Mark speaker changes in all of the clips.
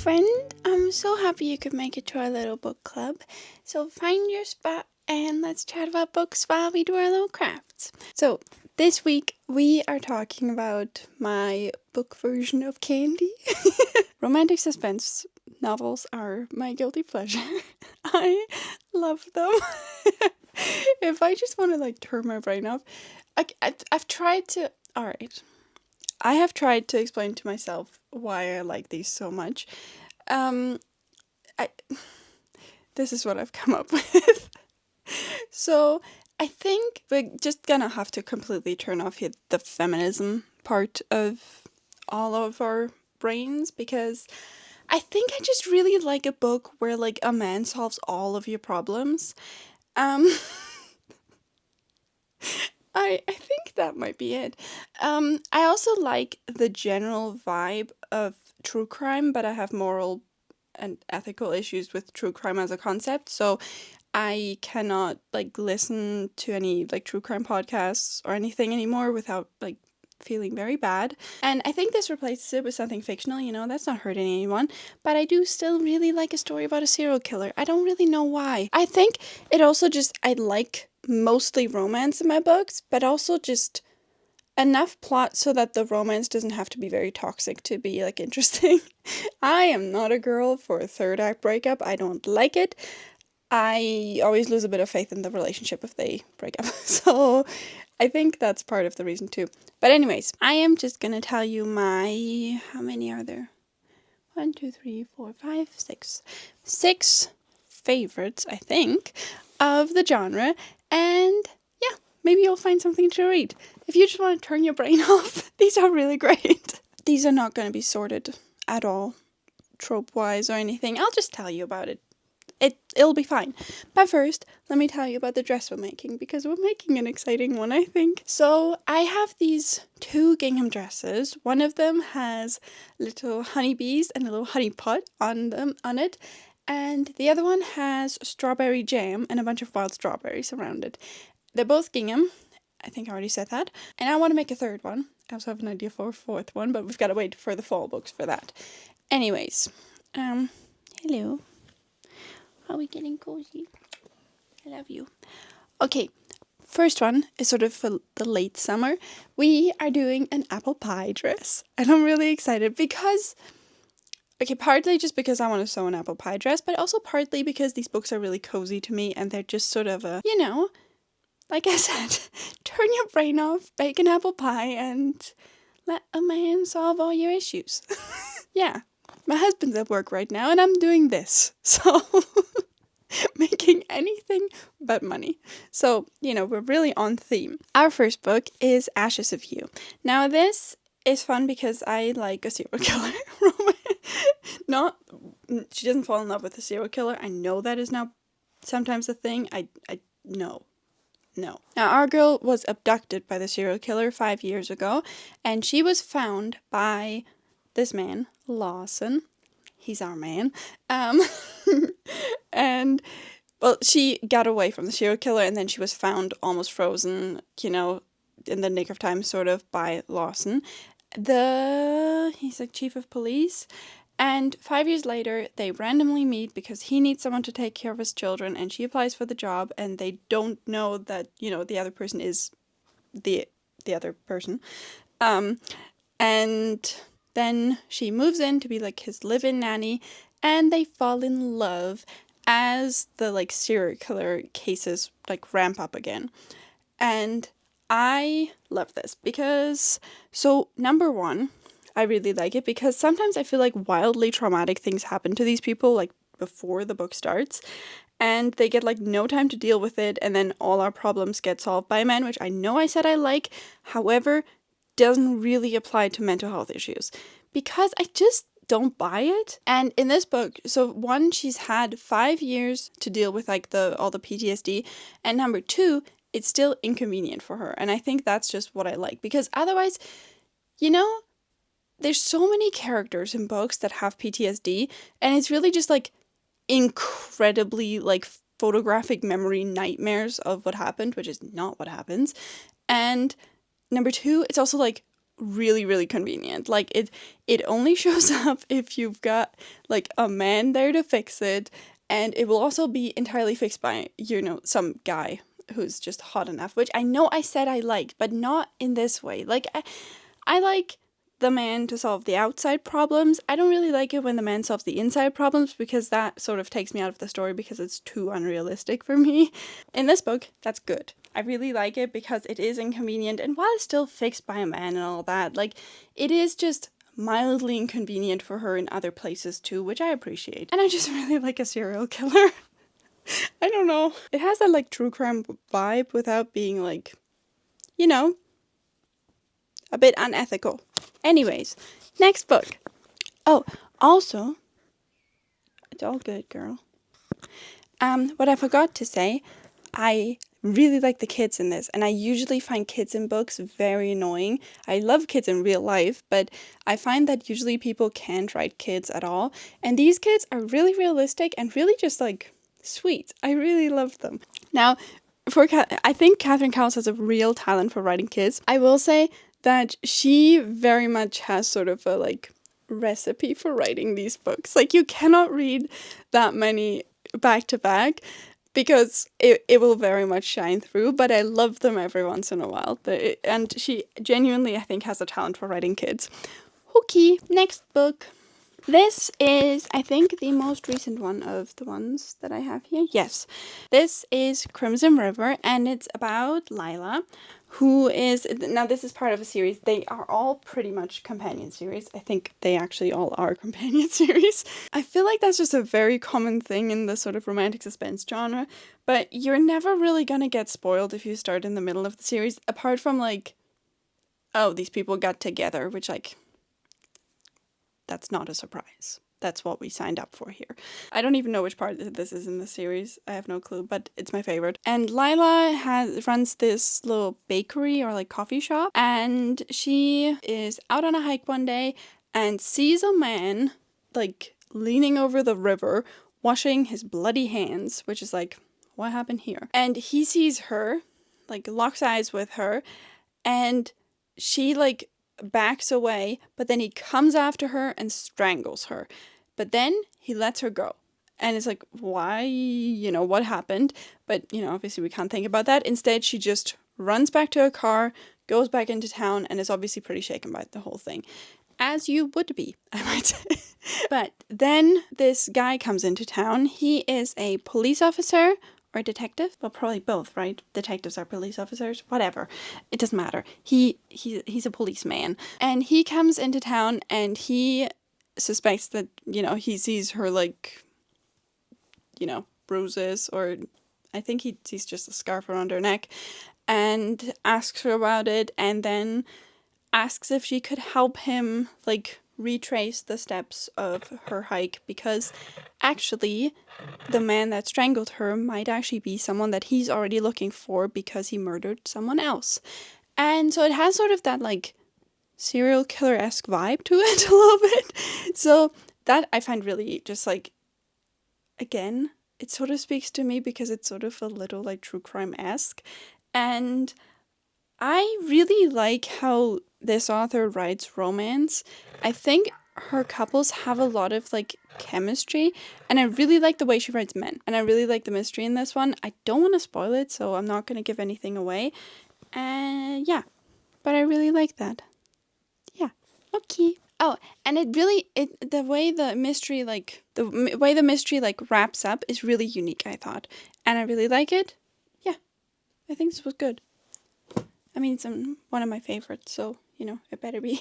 Speaker 1: friend. I'm so happy you could make it to our little book club. So find your spot and let's chat about books while we do our little crafts. So this week we are talking about my book version of Candy. Romantic suspense novels are my guilty pleasure. I love them. If I just want to turn my brain off, I've tried to. Alright. I have tried to explain to myself why I like these so much. This is what I've come up with. So I think we're just gonna have to completely turn off the feminism part of all of our brains, because I think I just really like a book where a man solves all of your problems. I think that might be it. I also like the general vibe of true crime, but I have moral and ethical issues with true crime as a concept, so I cannot listen to any true crime podcasts or anything anymore without feeling very bad. And I think this replaces it with something fictional, that's not hurting anyone, but I do still really like a story about a serial killer. I don't really know why. I think it also I like mostly romance in my books, but also just enough plot so that the romance doesn't have to be very toxic to be interesting. I am not a girl for a third act breakup. I don't like it. I always lose a bit of faith in the relationship if they break up. So I think that's part of the reason too. But anyways, I am just gonna tell you my, how many are there? 1, 2, 3, 4, 5, 6. 6 favorites, I think, of the genre. And yeah, maybe you'll find something to read. If you just want to turn your brain off, these are really great. These are not going to be sorted at all, trope-wise or anything. I'll just tell you about it. It'll be fine. But first, let me tell you about the dress we're making, because we're making an exciting one, I think. So I have these 2 gingham dresses. One of them has little honeybees and a little honey pot on it. And the other one has strawberry jam and a bunch of wild strawberries around it. They're both gingham. I think I already said that. And I want to make a third one. I also have an idea for a fourth one, but we've got to wait for the fall books for that. Anyways, hello. Are we getting cozy? I love you. Okay, first one is sort of for the late summer. We are doing an apple pie dress. And I'm really excited because, partly just because I want to sew an apple pie dress, but also partly because these books are really cozy to me and they're just sort of a, like I said, turn your brain off, bake an apple pie, and let a man solve all your issues. Yeah. My husband's at work right now and I'm doing this. So making anything but money. So, we're really on theme. Our first book is Ashes of You. Now this is fun because I like a serial killer romance. She doesn't fall in love with a serial killer. I know that is now sometimes a thing. No. Now our girl was abducted by the serial killer 5 years ago, and she was found by this man, Lawson. He's our man. And, she got away from the serial killer, and then she was found almost frozen, in the nick of time, sort of, by Lawson. He's chief of police. And 5 years later, they randomly meet because he needs someone to take care of his children, and she applies for the job, and they don't know that, the other person is the other person. And then she moves in to be his live-in nanny, and they fall in love as the serial killer cases ramp up again. And I love this because, so number one, I really like it because sometimes I feel wildly traumatic things happen to these people before the book starts, and they get no time to deal with it, and then all our problems get solved by a man, which I know I said I like, however, doesn't really apply to mental health issues because I just don't buy it. And in this book, so one, she's had 5 years to deal with all the PTSD, and number two, it's still inconvenient for her, and I think that's just what I like, because otherwise, there's so many characters in books that have PTSD, and it's really just incredibly photographic memory nightmares of what happened, which is not what happens. And number two, it's also really, really convenient. Like it only shows up if you've got like a man there to fix it, and it will also be entirely fixed by, some guy who's just hot enough, which I know I said I liked, but not in this way. Like I like the man to solve the outside problems. I don't really like it when the man solves the inside problems, because that sort of takes me out of the story because it's too unrealistic for me. In this book, that's good. I really like it because it is inconvenient, and while it's still fixed by a man and all that, like, it is just mildly inconvenient for her in other places too, which I appreciate. And I just really like a serial killer. I don't know. It has that like true crime vibe without being like, you know, a bit unethical. Anyways, next book. Oh, also, it's all good, girl. What I forgot to say, I really like the kids in this, and I usually find kids in books very annoying. I love kids in real life, but I find that usually people can't write kids at all, and these kids are really realistic and really just like sweet. I really love them. Now, I think Catherine Cowles has a real talent for writing kids. I will say that she very much has sort of a like recipe for writing these books. Like, you cannot read that many back to back because it will very much shine through, but I love them every once in a while. And she genuinely, I think, has a talent for writing kids. Okay, next book. This is, I think, the most recent one of the ones that I have here. Yes, this is Crimson River, and it's about Lila, who is, now this is part of a series. They are all pretty much companion series. I think they actually all are companion series. I feel like that's just a very common thing in the sort of romantic suspense genre, but you're never really gonna get spoiled if you start in the middle of the series, apart from like, oh, these people got together, which like, that's not a surprise. That's what we signed up for here. I don't even know which part this is in the series. I have no clue, but it's my favorite. And Lila runs this little bakery or like coffee shop, and she is out on a hike one day and sees a man like leaning over the river, washing his bloody hands, which is like, what happened here? And he sees her, like locks eyes with her, and she like backs away, but then he comes after her and strangles her. But then he lets her go. And it's like, why? What happened? But, obviously we can't think about that. Instead, she just runs back to her car, goes back into town, and is obviously pretty shaken by the whole thing. As you would be, I might say. But then this guy comes into town. He is a police officer or detective. Well, probably both, right? Detectives are police officers. Whatever. It doesn't matter. He's a policeman. And he comes into town and he suspects that, he sees her like, bruises, or I think he sees just a scarf around her neck, and asks her about it, and then asks if she could help him like retrace the steps of her hike, because actually the man that strangled her might actually be someone that he's already looking for because he murdered someone else. And so it has sort of that like serial killer-esque vibe to it a little bit. So that I find really just like, again, it sort of speaks to me because it's sort of a little like true crime-esque. And I really like how this author writes romance. I think her couples have a lot of like chemistry, and I really like the way she writes men, and I really like the mystery in this one. I don't want to spoil it, so I'm not going to give anything away. Yeah, but I really like that. Yeah, okay. Oh, and the way the mystery wraps up is really unique, I thought, and I really like it. Yeah, I think this was good. I mean, it's one of my favorites, so, it better be.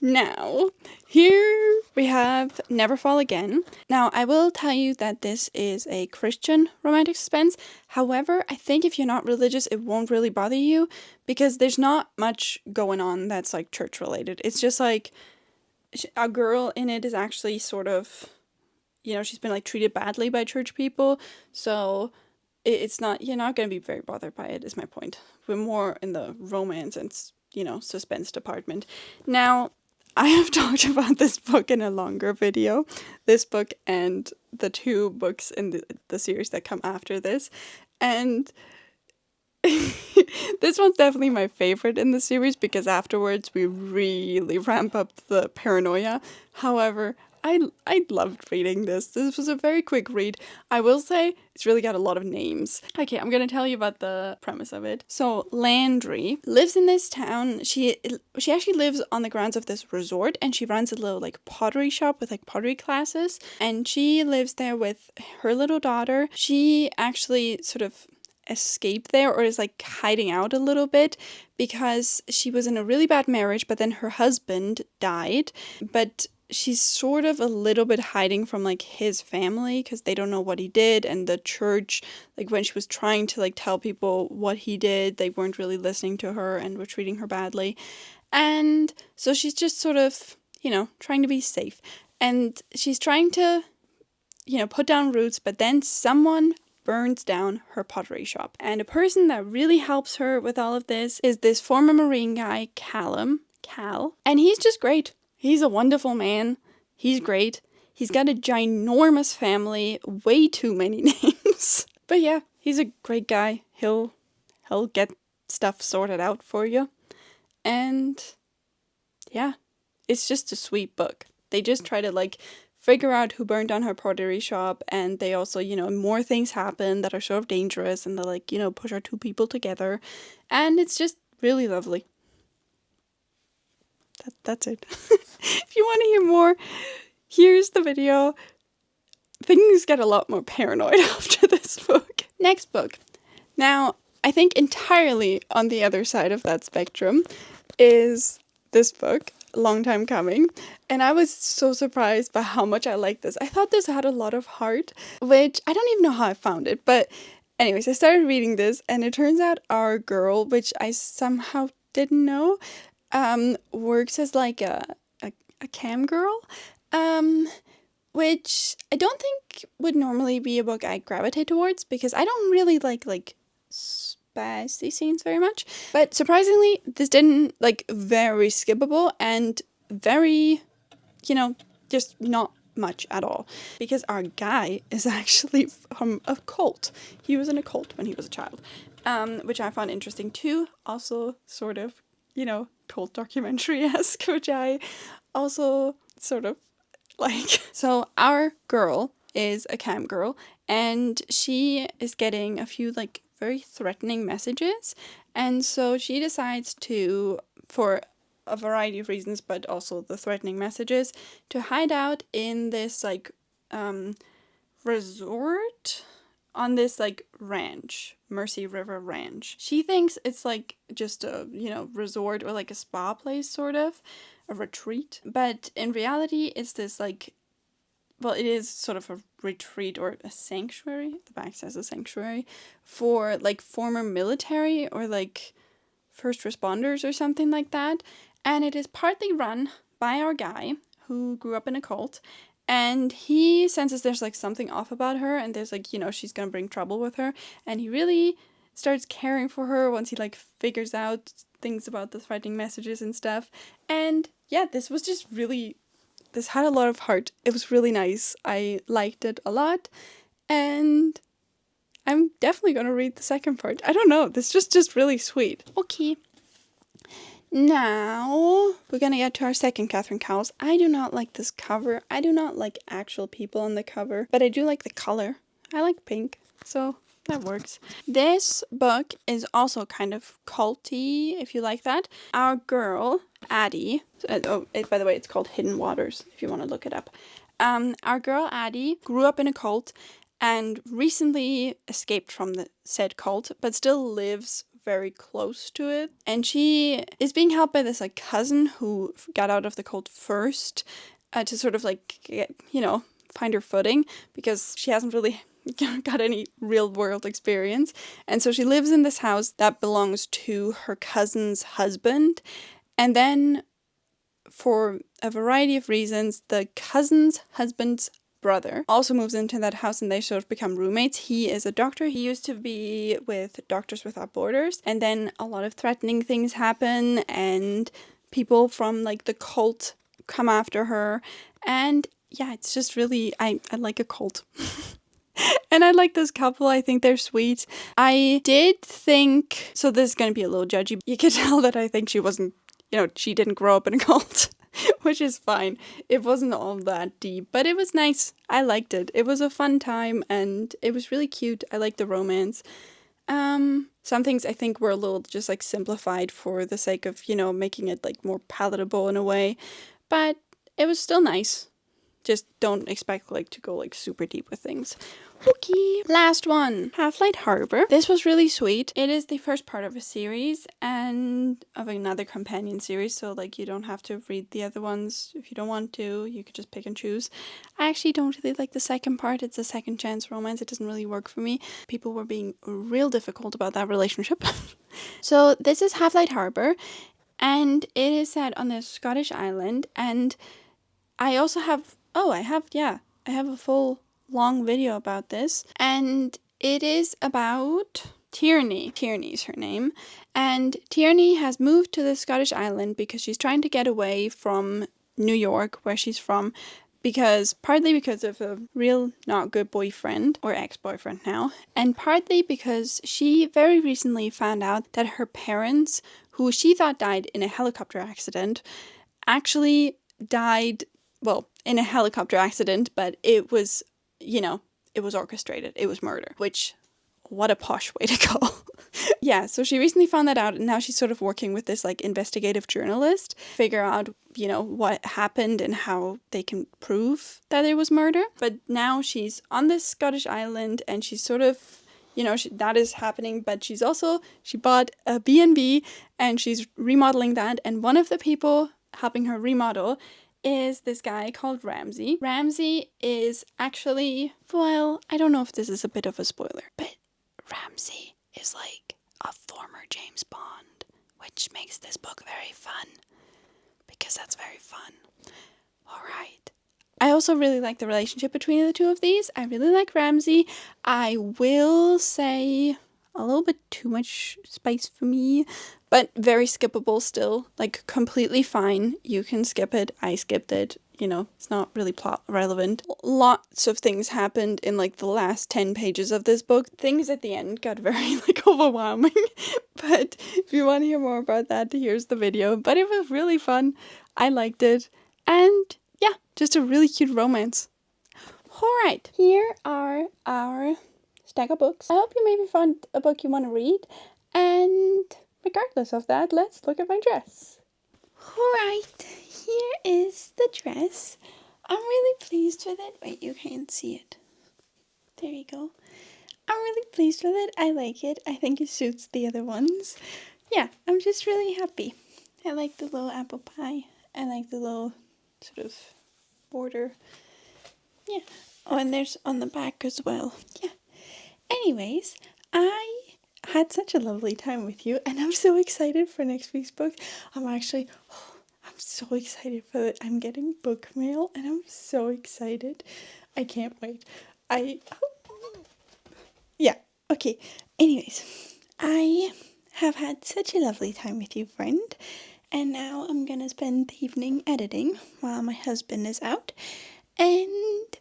Speaker 1: Now, here we have Never Fall Again. Now, I will tell you that this is a Christian romantic suspense. However, I think if you're not religious, it won't really bother you, because there's not much going on that's, like, church-related. It's just, like, a girl in it is actually sort of, she's been, like, treated badly by church people, so it's not, you're not going to be very bothered by it, is my point. We're more in the romance and, suspense department. Now, I have talked about this book in a longer video, this book and the two books in the series that come after this, and This one's definitely my favorite in the series because afterwards we really ramp up the paranoia. However, I loved reading this. This was a very quick read. I will say it's really got a lot of names. Okay, I'm gonna tell you about the premise of it. So Landry lives in this town. She actually lives on the grounds of this resort, and she runs a little like pottery shop with like pottery classes. And she lives there with her little daughter. She actually sort of escaped there, or is like hiding out a little bit because she was in a really bad marriage, but then her husband died. But she's sort of a little bit hiding from like his family because they don't know what he did, and the church, like when she was trying to like tell people what he did, they weren't really listening to her and were treating her badly. And so she's just sort of, trying to be safe, and she's trying to put down roots, but then someone burns down her pottery shop. And a person that really helps her with all of this is this former Marine guy, Cal. And he's just great. He's a wonderful man. He's great. He's got a ginormous family, way too many names. But yeah, he's a great guy. He'll get stuff sorted out for you. And yeah, it's just a sweet book. They just try to like figure out who burned down her pottery shop, and they also, more things happen that are sort of dangerous, and they like, push our two people together, and it's just really lovely. That's it. If you want to hear more, here's the video. Things get a lot more paranoid after this book. Next book. Now, I think entirely on the other side of that spectrum is this book, Long Time Coming, and I was so surprised by how much I liked this. I thought this had a lot of heart, which I don't even know how I found it, but anyways, I started reading this, and it turns out our girl, which I somehow didn't know, works as like a cam girl, which I don't think would normally be a book I gravitate towards because I don't really like spicy scenes very much. But surprisingly, this didn't very skippable and very, just not much at all. Because our guy is actually from a cult. He was in a cult when he was a child, which I found interesting too. Also sort of, cult documentary-esque, which I also sort of like. So our girl is a cam girl, and she is getting a few very threatening messages, and so she decides to, for a variety of reasons, but also the threatening messages, to hide out in this resort on this ranch, Mercy River Ranch. She thinks it's just a resort or a spa place, sort of a retreat, but in reality it's this it is sort of a retreat or a sanctuary. The back says a sanctuary for former military or first responders or something like that. And it is partly run by our guy who grew up in a cult. And he senses there's something off about her, and there's she's gonna bring trouble with her. And he really starts caring for her once he figures out things about the threatening messages and stuff. And yeah, this was just really, this had a lot of heart. It was really nice. I liked it a lot, and I'm definitely gonna read the second part. I don't know, this is just really sweet. Okay. Now, we're gonna get to our second Catherine Cowles. I do not like this cover. I do not like actual people on the cover, but I do like the color. I like pink, so that works. This book is also kind of culty, if you like that. Our girl, Addie, by the way, it's called Hidden Waters, if you want to look it up. Our girl, Addie, grew up in a cult and recently escaped from the said cult, but still lives very close to it. And she is being helped by this cousin who got out of the cult first, to sort of get, find her footing, because she hasn't really got any real world experience. And so she lives in this house that belongs to her cousin's husband. And then for a variety of reasons, the cousin's husband's brother also moves into that house, and they sort of become roommates. He is a doctor. He used to be with Doctors Without Borders, and then a lot of threatening things happen, and people from the cult come after her, and yeah, it's just really, I like a cult. And I like this couple. I think they're sweet. I did think, so this is going to be a little judgy. You can tell that I think she wasn't, she didn't grow up in a cult, which is fine. It wasn't all that deep, but it was nice. I liked it. It was a fun time and it was really cute. I liked the romance. Some things I think were a little just like simplified for the sake of, making it like more palatable in a way, but it was still nice. Just don't expect like to go like super deep with things. Okay, last one, Half-Light Harbor. This was really sweet. It is the first part of a series and of another companion series, so like you don't have to read the other ones if you don't want to. You could just pick and choose. I actually don't really like the second part. It's a second chance romance. It doesn't really work for me. People were being real difficult about that relationship. So this is Half-Light Harbor, and it is set on this Scottish island, and I also have, I have a full long video about this, and it is about Tierney. Tierney's her name, and Tierney has moved to the Scottish island because she's trying to get away from New York, where she's from, partly because of a real not good boyfriend, or ex-boyfriend now, and partly because she very recently found out that her parents, who she thought died in a helicopter accident, actually died, well, in a helicopter accident, but it was, it was orchestrated. It was murder, which, what a posh way to go. Yeah, so she recently found that out, and now she's sort of working with this like investigative journalist, figure out, what happened and how they can prove that it was murder. But now she's on this Scottish island, and she's sort of, that is happening, but she bought a B&B, and she's remodeling that, and one of the people helping her remodel is this guy called Ramsey. Ramsey is actually, well, I don't know if this is a bit of a spoiler, but Ramsey is like a former James Bond, which makes this book very fun, because that's very fun. Alright. I also really like the relationship between the two of these. I really like Ramsey. I will say a little bit too much spice for me, but very skippable still. Like, completely fine. You can skip it. I skipped it. It's not really plot relevant. Lots of things happened in like the last 10 pages of this book. Things at the end got very like overwhelming. But if you want to hear more about that, here's the video. But it was really fun. I liked it. And yeah, just a really cute romance. Alright, here are our stack of books. I hope you maybe found a book you want to read. And regardless of that, let's look at my dress. Alright, here is the dress. I'm really pleased with it. Wait, you can't see it. There you go. I'm really pleased with it. I like it. I think it suits the other ones. Yeah, I'm just really happy. I like the little apple pie. I like the little sort of border. Yeah. Oh, and there's on the back as well. Yeah. Anyways, I had such a lovely time with you, and I'm so excited for next week's book. I'm so excited for it. I'm getting book mail, and I'm so excited. I can't wait. Yeah, okay. Anyways, I have had such a lovely time with you, friend, and now I'm gonna spend the evening editing while my husband is out, and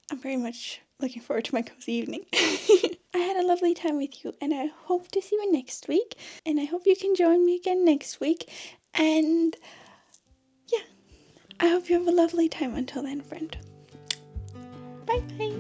Speaker 1: I'm very much looking forward to my cozy evening. I had a lovely time with you, and I hope to see you next week, and I hope you can join me again next week, and yeah, I hope you have a lovely time until then, friend. Bye bye.